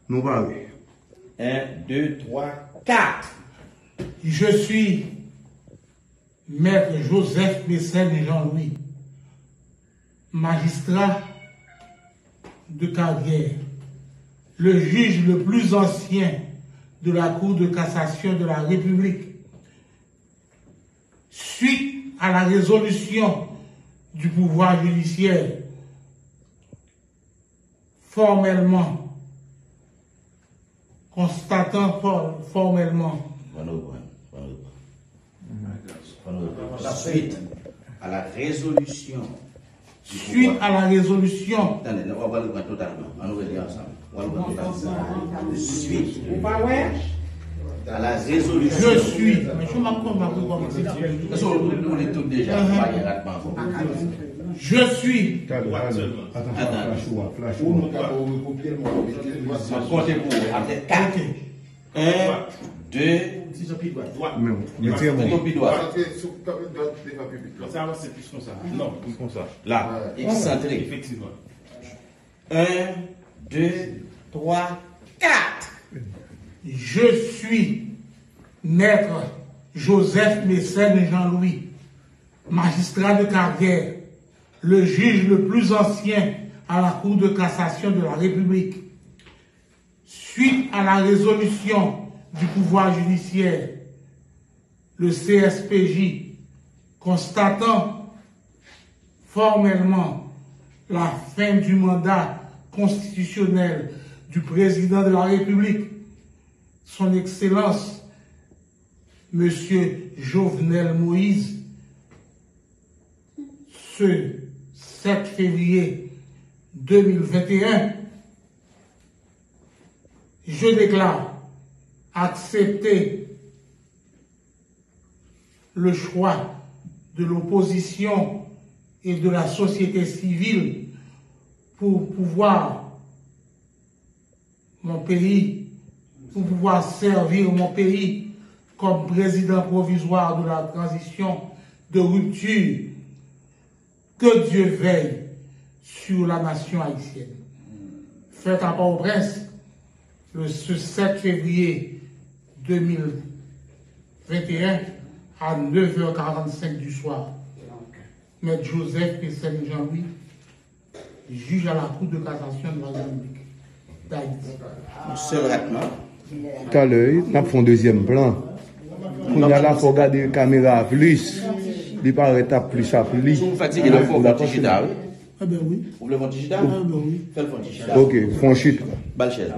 Nous parlons. 1, 2, 3, 4. Je suis Maître Joseph Messin de Jean-Louis, magistrat de carrière, le juge le plus ancien de la Cour de cassation de la République. Suite à la résolution du pouvoir judiciaire, formellement, constatant formellement Suite à la résolution. Suite à la résolution. Attendez, on va le prendre totalement. On va le dire ensemble. On va le prendre totalement. Suite à la résolution. Je suis. Mais je m'accorde comme ça. Parce que nous les tous déjà. Je suis. Attends, flash. Comptez pour 4. 1, 2, Mettez mon. Ça va, c'est plus comme ça. Non, plus comme ça. Là. Excentré. Effectivement. 1, 2, 3, 4. Je suis Maître Joseph Messin de Jean-Louis, magistrat de carrière, le juge le plus ancien à la Cour de cassation de la République. Suite à la résolution du pouvoir judiciaire, le CSPJ, constatant formellement la fin du mandat constitutionnel du président de la République, son Excellence, Monsieur Jovenel Moïse, ce 7 février 2021, je déclare accepter le choix de l'opposition et de la société civile pour pouvoir servir mon pays comme président provisoire de la transition de rupture. Que Dieu veille sur la nation haïtienne. Fait à Port-au-Prince, ce 7 février 2021 à 9h45 du soir. Maître Joseph Messin de Jean-Louis, juge à la Cour de cassation de la République d'Haïti. Seul traitement. Tout à l'heure, nous avons fait un deuxième plan. On a là, il faut regarder la caméra plus. Il paraît plus à plus. Si vous fatiguez, il faut faire digital. Ah ben oui. Vous voulez faire digital? Ah ben oui. Faites le digital. Ok, font chute. Balchèze.